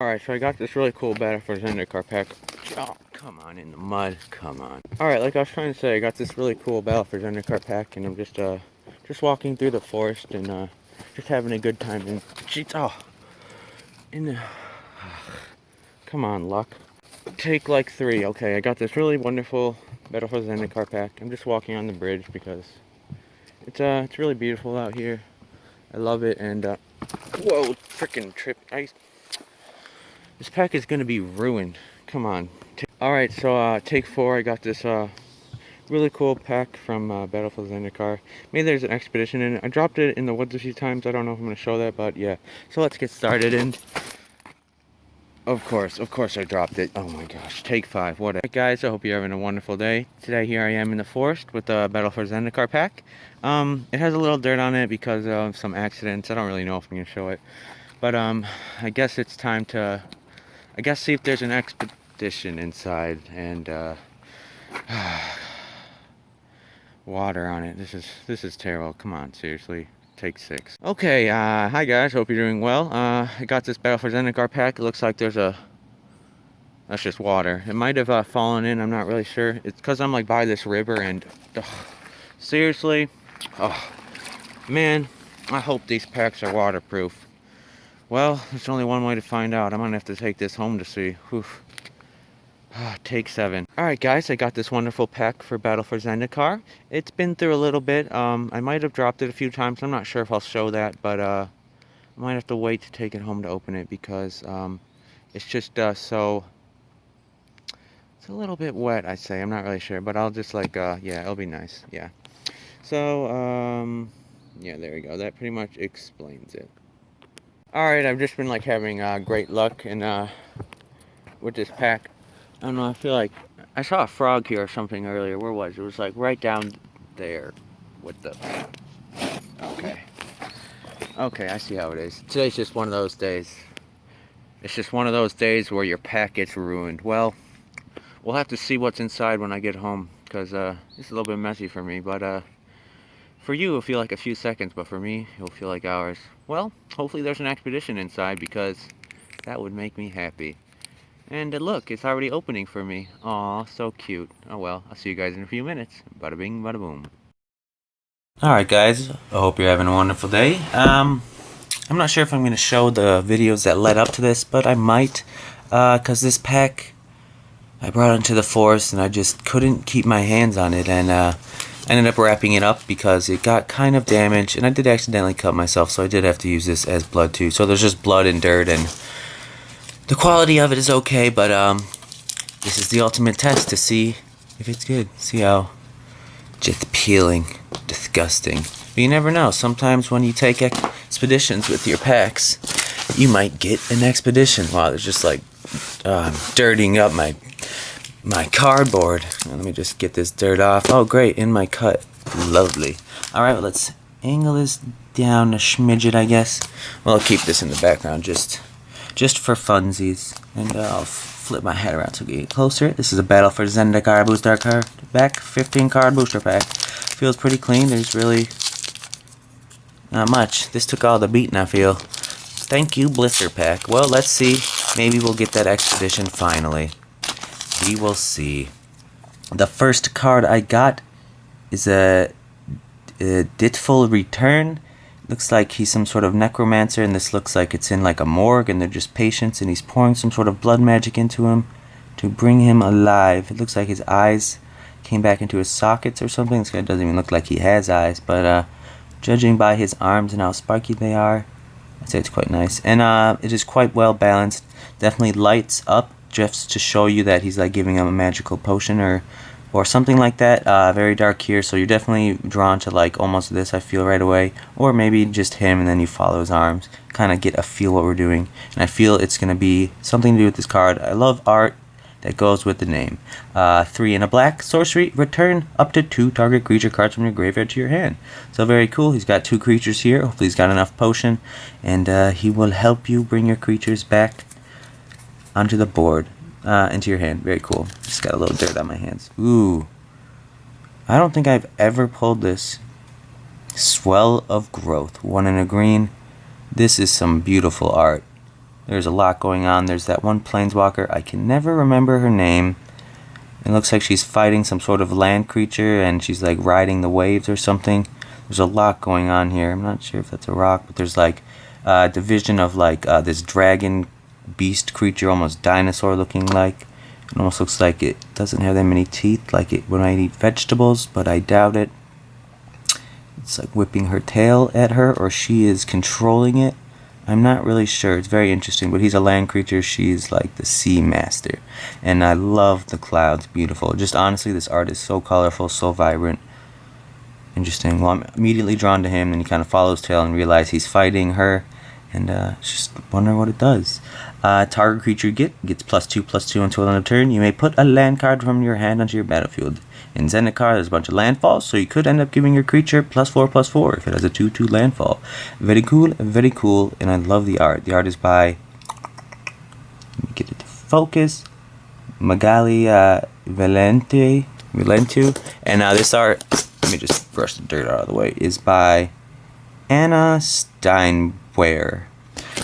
Alright, so I got this really cool Battle For Zendikar pack. Oh, come on, in the mud, come on. Alright, like I was trying to say, I got this really cool Battle For Zendikar pack, and I'm just walking through the forest and just having a good time. And in the, come on, luck. Take like 3. Okay, I got this really wonderful Battle For Zendikar pack. I'm just walking on the bridge because it's really beautiful out here. I love it, and whoa, freaking trip ice. This pack is gonna be ruined. Come on. Alright, so take 4. I got this really cool pack from Battle For Zendikar. Maybe there's an expedition in it. I dropped it in the woods a few times. I don't know if I'm gonna show that, but yeah. So let's get started. And of course I dropped it. Oh my gosh, take 5. What? Hey guys, I hope you're having a wonderful day. Today here I am in the forest with the Battle For Zendikar pack. It has a little dirt on it because of some accidents. I don't really know if I'm gonna show it, but I guess it's time to see if there's an expedition inside, and water on it. This is terrible. Come on, seriously. Take 6. Okay, hi guys, hope you're doing well. I got this Battle For Zendikar pack. It looks like there's that's just water. It might have fallen in, I'm not really sure. It's because I'm like by this river, and seriously, oh man, I hope these packs are waterproof. Well, there's only one way to find out. I'm gonna have to take this home to see. Oof. Take 7. Alright guys, I got this wonderful pack for Battle For Zendikar. It's been through a little bit. I might have dropped it a few times. I'm not sure if I'll show that, but I might have to wait to take it home to open it because it's just so... It's a little bit wet, I say. I'm not really sure, but I'll just like, yeah, it'll be nice. Yeah. So, yeah, there we go. That pretty much explains it. Alright, I've just been like having great luck and with this pack. I don't know, I feel like I saw a frog here or something earlier. Where was it? It was like right down there with the... Okay, I see how it is. Today's just one of those days. It's just one of those days where your pack gets ruined. Well, we'll have to see what's inside when I get home, because it's a little bit messy for me, but for you it'll feel like a few seconds, but for me it'll feel like hours. Well, hopefully there's an expedition inside, because that would make me happy. And look, it's already opening for me. Aw, so cute. Oh well, I'll see you guys in a few minutes. Bada bing, bada boom. Alright guys, I hope you're having a wonderful day. I'm not sure if I'm going to show the videos that led up to this, but I might. Because this pack, I brought it into the forest and I just couldn't keep my hands on it. And I ended up wrapping it up because it got kind of damaged. And I did accidentally cut myself, so I did have to use this as blood too. So there's just blood and dirt, and the quality of it is okay, but this is the ultimate test to see if it's good. See how just peeling, disgusting. But you never know. Sometimes when you take expeditions with your packs, you might get an expedition. Wow, there's just like dirtying up my cardboard. Let me just get this dirt off. Oh great, in my cut. Lovely. Alright, well, let's angle this down a smidget, I guess. Well, I'll keep this in the background just for funsies, and I'll flip my head around so we get closer. This is a Battle For Zendikar booster card back, 15 card booster pack. Feels pretty clean. There's really not much. This took all the beating, I feel. Thank you, blister pack. Well, let's see. Maybe we'll get that expedition finally. We will see. The first card I got is a Dirtyt Return. Looks like he's some sort of necromancer, and this looks like it's in like a morgue, and they're just patients, and he's pouring some sort of blood magic into him to bring him alive. It looks like his eyes came back into his sockets or something. This guy doesn't even look like he has eyes, but judging by his arms and how sparky they are, I'd say it's quite nice. And it is quite well balanced. Definitely lights up just to show you that he's like giving him a magical potion or something like that. Very dark here, so you're definitely drawn to like almost this, I feel, right away. Or maybe just him and then you follow his arms. Kind of get a feel what we're doing. And I feel it's going to be something to do with this card. I love art that goes with the name. 3 and a black, sorcery, return up to 2 target creature cards from your graveyard to your hand. So very cool. He's got 2 creatures here. Hopefully he's got enough potion. And he will help you bring your creatures back onto the board. Into your hand. Very cool. Just got a little dirt on my hands. Ooh. I don't think I've ever pulled this. Swell of Growth. 1 in a green. This is some beautiful art. There's a lot going on. There's that one planeswalker. I can never remember her name. It looks like she's fighting some sort of land creature, and she's like riding the waves or something. There's a lot going on here. I'm not sure if that's a rock, but there's like a division of like this dragon beast creature, almost dinosaur looking like. It almost looks like it doesn't have that many teeth like it when I eat vegetables, but I doubt it. It's like whipping her tail at her, or she is controlling it. I'm not really sure. It's very interesting, but he's a land creature. She's like the sea master. And I love the clouds. Beautiful. Just honestly, this art is so colorful, so vibrant. Interesting. Well, I'm immediately drawn to him, and you kind of follow his tail and realize he's fighting her. And just wonder what it does. Target creature you gets +2/+2 until end of turn. You may put a land card from your hand onto your battlefield. In Zendikar, there's a bunch of landfalls, so you could end up giving your creature +4/+4 if it has a 2/2 landfall. Very cool, and I love the art. The art is by, let me get it to focus, Magali Valentu, and this art, let me just brush the dirt out of the way, is by Anna Steinwehr.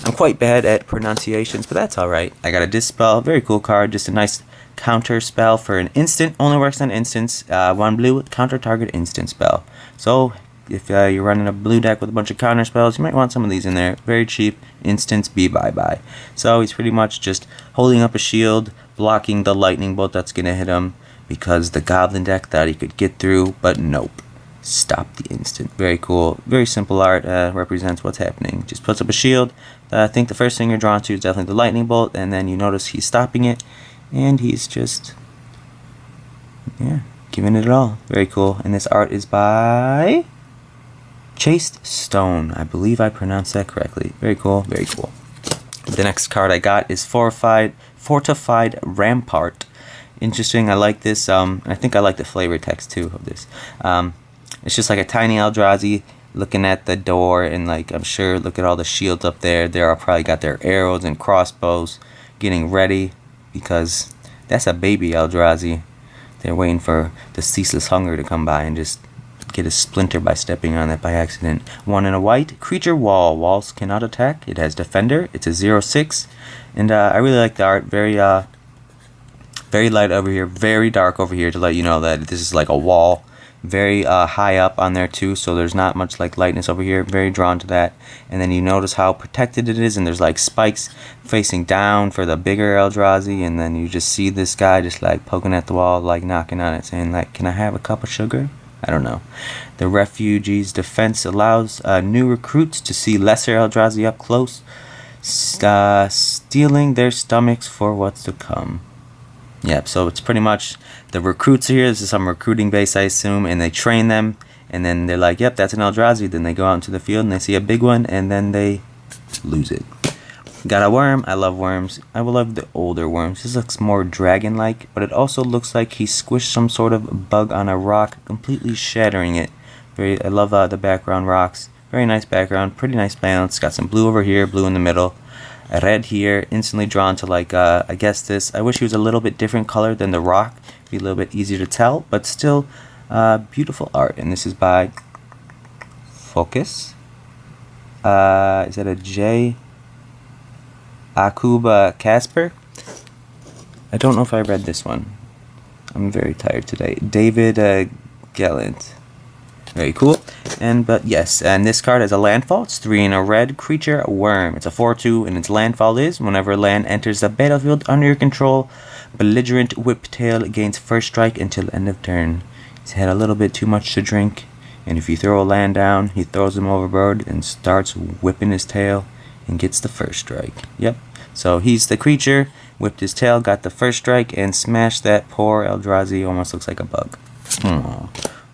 I'm quite bad at pronunciations, but that's alright. I got a Dispel, very cool card, just a nice counter spell for an instant, only works on instants, 1 blue, counter target instant spell. So if you're running a blue deck with a bunch of counter spells, you might want some of these in there. Very cheap, instants, be bye. So he's pretty much just holding up a shield, blocking the lightning bolt that's gonna hit him, because the goblin deck thought he could get through, but nope. Stop the instant. Very cool. Very simple art. Represents what's happening. Just puts up a shield. I think the first thing you're drawn to is definitely the lightning bolt, and then you notice he's stopping it, and he's just, giving it all. Very cool. And this art is by Chased Stone. I believe I pronounced that correctly. Very cool. The next card I got is Fortified Rampart. Interesting. I like this. I think I like the flavor text too of this. It's just like a tiny Eldrazi looking at the door, and like, I'm sure, look at all the shields up there. They all probably got their arrows and crossbows getting ready, because that's a baby Eldrazi. They're waiting for the ceaseless hunger to come by and just get a splinter by stepping on it by accident. 1 and a white, creature wall. Walls cannot attack. It has defender. It's a 0/6, and I really like the art. Very light over here, very dark over here, to let you know that this is like a wall. Very high up on there too, so there's not much like lightness over here. Very drawn to that. And then you notice how protected it is, and there's like spikes facing down for the bigger Eldrazi, and then you just see this guy just like poking at the wall, like knocking on it, saying like, can I have a cup of sugar? I don't know. The refugees defense allows new recruits to see lesser Eldrazi up close, stealing their stomachs for what's to come. Yep, so it's pretty much the recruits are here. This is some recruiting base, I assume, and they train them, and then they're like, yep, that's an Eldrazi. Then they go out into the field and they see a big one, and then they lose it. Got a worm. I love worms. I will love the older worms. This looks more dragon-like, but it also looks like he squished some sort of bug on a rock, completely shattering it. I love the background rocks. Very nice background, pretty nice balance. Got some blue over here, blue in the middle. A red here, instantly drawn to like, I guess this. I wish he was a little bit different color than the rock. Be a little bit easier to tell, but still beautiful art. And this is by Focus. Is that a J? Akuba Casper? I don't know if I read this one. I'm very tired today. David Gallant. Very cool. But yes, and this card has a landfall. It's 3 and a red, creature, worm. It's a 4/2, and its landfall is whenever land enters the battlefield under your control, belligerent whiptail gains first strike until end of turn. He's had a little bit too much to drink, and if you throw a land down, he throws him overboard and starts whipping his tail and gets the first strike. Yep. So he's the creature, whipped his tail, got the first strike, and smashed that poor Eldrazi. Almost looks like a bug.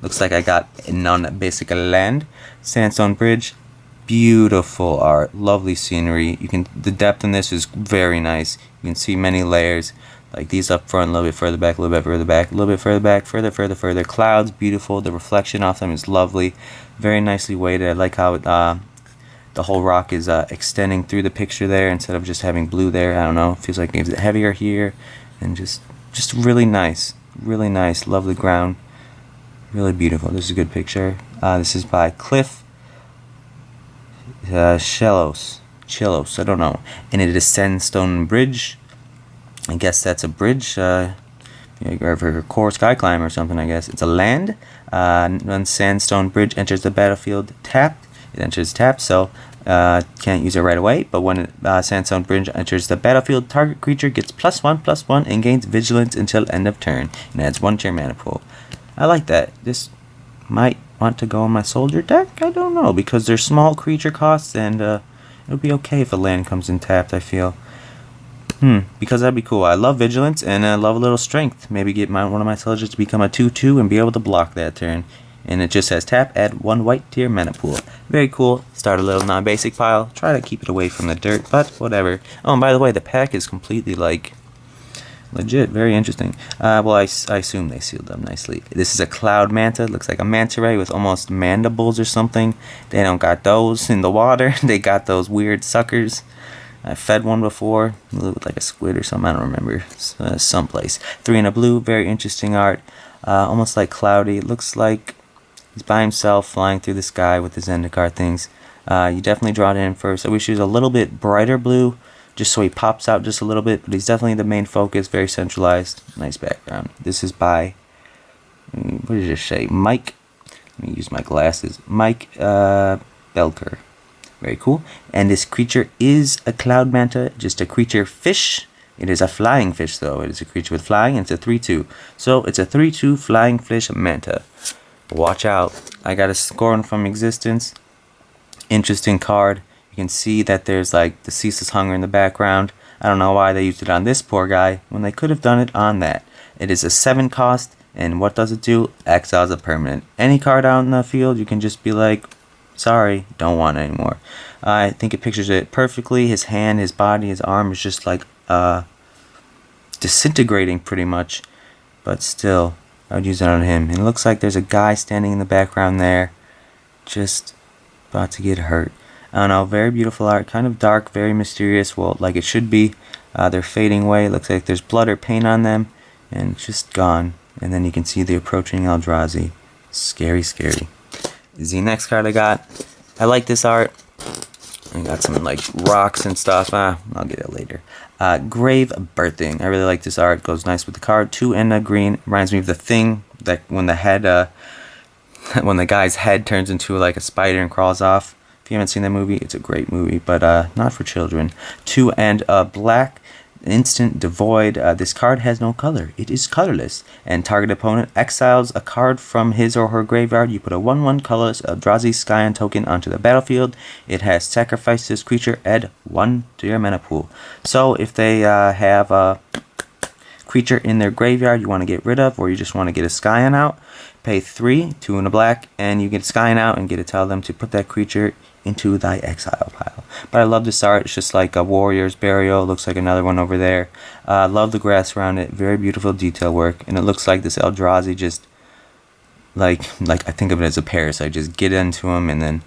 Looks like I got non-basic land. Sandstone bridge. Beautiful art. Lovely scenery. The depth in this is very nice. You can see many layers. Like these up front, a little bit further back, a little bit further back, a little bit further back, further. Clouds, beautiful. The reflection off them is lovely. Very nicely weighted. I like how the whole rock is extending through the picture there instead of just having blue there. I don't know. It feels like it's heavier here. And just really nice. Really nice. Lovely ground. Really beautiful. This is a good picture. This is by Cliff Shellos. Chillos, I don't know. And it is Sandstone Bridge. I guess that's a bridge. Or core sky climb or something, I guess. It's a land. When Sandstone Bridge enters the battlefield tapped, it enters tapped, so can't use it right away. But when Sandstone Bridge enters the battlefield, target creature gets +1/+1 and gains vigilance until end of turn, and adds 1 to your mana pool. I like that. This might want to go on my soldier deck. I don't know, because they're small creature costs, and it'll be okay if a land comes in tapped, I feel. Because that'd be cool. I love vigilance and I love a little strength. Maybe get one of my soldiers to become a 2/2 and be able to block that turn. And it just says tap, add 1 white to your mana pool. Very cool. Start a little non-basic pile. Try to keep it away from the dirt, but whatever. Oh, and by the way, the pack is completely like legit. Very interesting. Well, I assume they sealed them nicely. This is a cloud manta. Looks like a manta ray with almost mandibles or something. They don't got those in the water. They got those weird suckers. I fed one before, it looked like a squid or something, I don't remember, someplace. 3 in a blue, very interesting art, almost like cloudy. It looks like he's by himself flying through the sky with the Zendikar things. You definitely draw it in first. I wish he was a little bit brighter blue, just so he pops out just a little bit, but he's definitely the main focus, very centralized, nice background. This is by, what did it say, Mike, let me use my glasses, Mike Belker. Very cool. And this creature is a cloud manta, just a creature fish. It is a flying fish though. It is a creature with flying, and it's a 3/2. So it's a 3/2 flying fish manta. Watch out. I got a Scorn from Existence. Interesting card. You can see that there's like the Ceaseless Hunger in the background. I don't know why they used it on this poor guy when they could have done it on that. It is a 7 cost, and what does it do? Exiles a permanent. Any card out in the field, you can just be like, sorry, don't want it anymore. I think it pictures it perfectly. His hand, his body, his arm is just like disintegrating pretty much. But still, I would use it on him. And it looks like there's a guy standing in the background there, just about to get hurt. I don't know, very beautiful art, kind of dark, very mysterious, well, like it should be. They're fading away. It looks like there's blood or paint on them, and just gone. And then you can see the approaching Eldrazi. Scary, scary. Is the next card I got. I like this art. I got some like rocks and stuff. I'll get it later. Grave Birthing. I really like this art. Goes nice with the card. 2 and a green. Reminds me of The Thing. That when the head, when the guy's head turns into like a spider and crawls off. If you haven't seen that movie, it's a great movie, but not for children. 2 and a black. Instant devoid. This card has no color. It is colorless, and target opponent exiles a card from his or her graveyard. You put a 1/1 colorless Eldrazi Scion token onto the battlefield. It has sacrificed this creature. Add 1 to your mana pool. So if they have a creature in their graveyard you want to get rid of, or you just want to get a Scion out, pay 3, 2 and a black, and you get Scion out and get to tell them to put that creature into thy exile pile. But I love this art. It's just like a warrior's burial. Looks like another one over there. Love the grass around it. Very beautiful detail work. And it looks like this Eldrazi just like I think of it as a parasite. Just get into him and then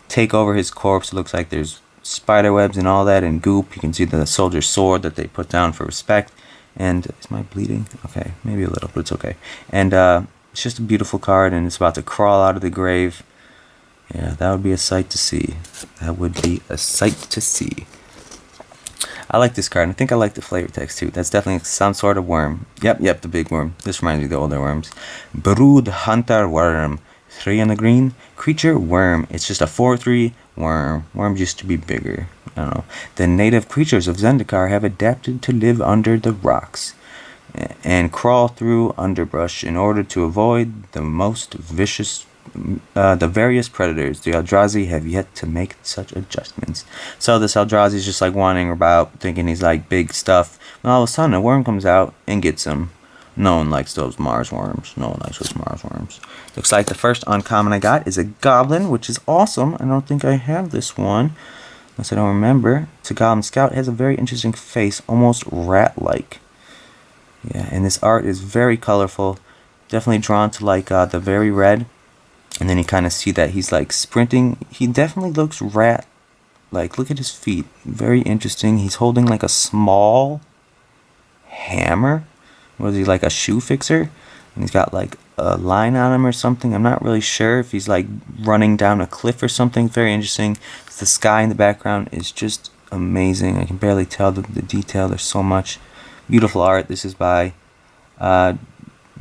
take over his corpse. It looks like there's spider webs and all that and goop. You can see the soldier's sword that they put down for respect. And is my bleeding? Okay, maybe a little, but it's okay. And it's just a beautiful card, and it's about to crawl out of the grave. Yeah, that would be a sight to see. That would be a sight to see. I like this card, and I think I like the flavor text too. That's definitely some sort of worm. Yep, the big worm. This reminds me of the older worms. Brood Hunter Worm. 3 on the green. Creature Worm. It's just a 4/3 worm. Worms used to be bigger. I don't know. The native creatures of Zendikar have adapted to live under the rocks and crawl through underbrush in order to avoid the most vicious the various predators. The Eldrazi have yet to make such adjustments. So this Eldrazi is just like wandering about, thinking he's like big stuff. And all of a sudden a worm comes out and gets him. No one likes those Mars worms. No one likes those Mars worms. Looks like the first uncommon I got is a Goblin, which is awesome. I don't think I have this one, unless I don't remember. It's a Goblin Scout. It has a very interesting face, almost rat-like. Yeah, and this art is very colorful. Definitely drawn to like the very red. And then you kind of see that he's like sprinting. He definitely looks rat. Like, look at his feet. Very interesting. He's holding like a small hammer. Was he like a shoe fixer? And he's got like a line on him or something. I'm not really sure if he's like running down a cliff or something. Very interesting. The sky in the background is just amazing. I can barely tell the detail. There's so much beautiful art. This is by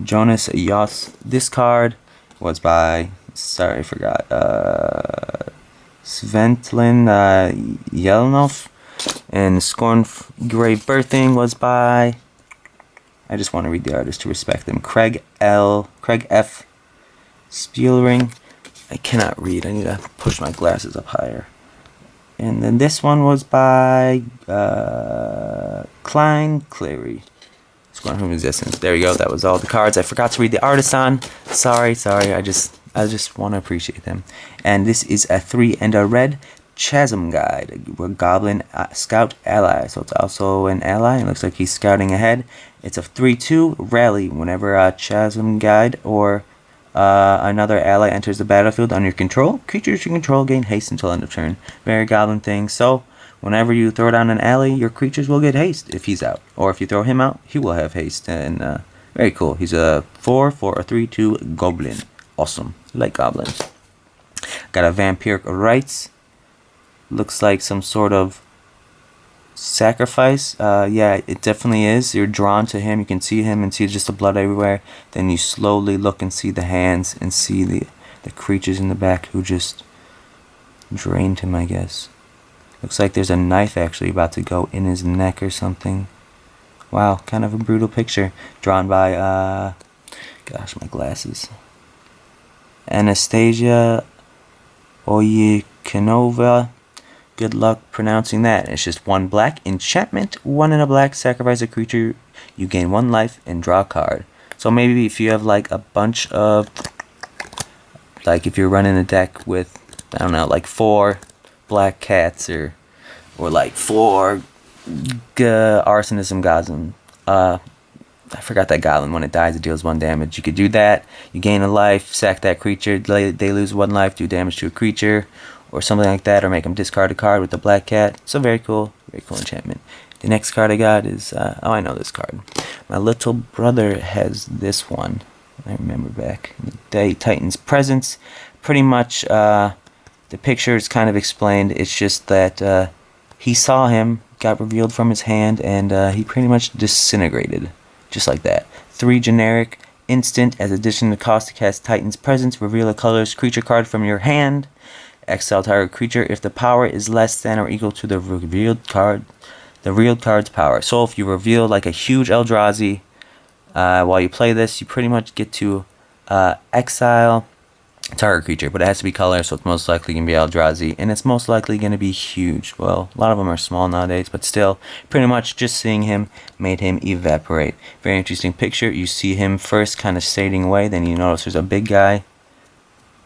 Jonas Yos. This card was by, sorry, I forgot, Sventlin Yelnov. And Scorn Grave Birthing was by, I just want to read the artist to respect them, Craig F. Spielring. I cannot read. I need to push my glasses up higher. And then this one was by Klein Clary. Scorn from Existence. There you go. That was all the cards. I forgot to read the artist on. Sorry. I just want to appreciate them. And this is a 3 and a red Chasm Guide. A Goblin Scout ally. So it's also an ally. It looks like he's scouting ahead. It's a 3/2 rally. Whenever a Chasm Guide or another ally enters the battlefield under your control, creatures you control gain haste until end of turn. Very Goblin thing. So whenever you throw down an ally, your creatures will get haste if he's out. Or if you throw him out, he will have haste. And very cool. He's a 4 for a 3/2 Goblin. Awesome. I like goblins. Got a Vampiric Rites. Looks like some sort of sacrifice. Yeah, it definitely is. You're drawn to him. You can see him and see just the blood everywhere. Then you slowly look and see the hands and see the creatures in the back who just drained him, I guess. Looks like there's a knife actually about to go in his neck or something. Wow, kind of a brutal picture. Drawn by, gosh, my glasses. Anastasia Oyekanova. Good luck pronouncing that. It's just 1 black enchantment, 1 in a black, sacrifice a creature, you gain 1 life and draw a card. So maybe if you have like a bunch of, like if you're running a deck with, I don't know, like 4 black cats or like 4 Arsenism Goblin. I forgot that goblin. When it dies, it deals 1 damage. You could do that. You gain a life, sack that creature, they lose 1 life, do damage to a creature, or something like that, or make them discard a card with the black cat. So very cool enchantment. The next card I got is, oh, I know this card. My little brother has this one. I remember back in the day, Titan's Presence. Pretty much, the picture is kind of explained. It's just that he saw him, got revealed from his hand, and he pretty much disintegrated. Just like that. 3 generic, instant, as addition to cost to cast Titan's Presence, reveal a colorless creature card from your hand. Exile target creature if the power is less than or equal to the revealed card's power. So if you reveal like a huge Eldrazi while you play this, you pretty much get to exile target creature, but it has to be color, so it's most likely going to be Eldrazi, and it's most likely going to be huge. Well, a lot of them are small nowadays, but still, pretty much just seeing him made him evaporate. Very interesting picture. You see him first kind of fading away, then you notice there's a big guy.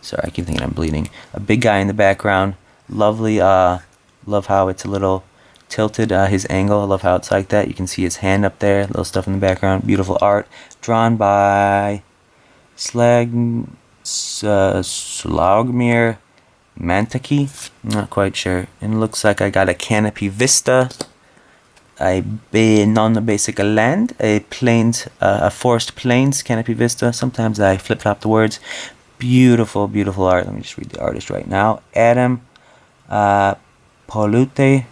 Sorry, I keep thinking I'm bleeding. A big guy in the background. Lovely, love how it's a little tilted, his angle. I love how it's like that. You can see his hand up there, little stuff in the background. Beautiful art. Drawn by Slagmir Mantaki. I'm not quite sure. And it looks like I got a Canopy Vista, a non-basic land, a plains, a forest plains Canopy Vista. Sometimes I flip-flop the words. Beautiful, beautiful art. Let me just read the artist right now. Adam Polute.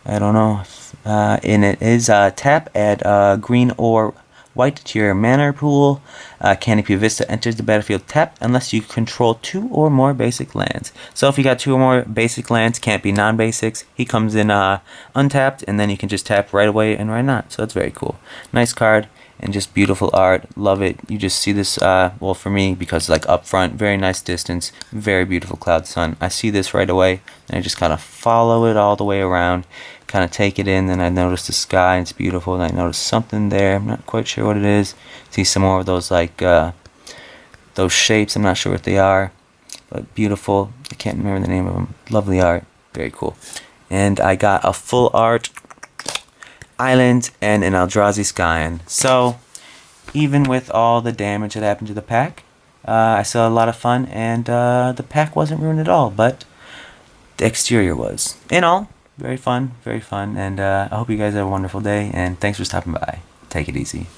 I don't know. And it is tap, add green or white to your mana pool. Canopy Vista enters the battlefield tap unless you control 2 or more basic lands. So if you got 2 or more basic lands, can't be non-basics. He comes in untapped, and then you can just tap right away and right not. So that's very cool. Nice card. And just beautiful art. Love it. You just see this, well, for me, because it's like up front, very nice distance, very beautiful cloud sun. I see this right away, and I just kind of follow it all the way around, kind of take it in, and I notice the sky, and it's beautiful, and I notice something there. I'm not quite sure what it is. See some more of those, like, those shapes. I'm not sure what they are, but beautiful. I can't remember the name of them. Lovely art. Very cool. And I got a full art island and an Eldrazi Skyan. So even with all the damage that happened to the pack, I still had a lot of fun, and the pack wasn't ruined at all, but the exterior was. In all, very fun, and I hope you guys have a wonderful day, and thanks for stopping by. Take it easy.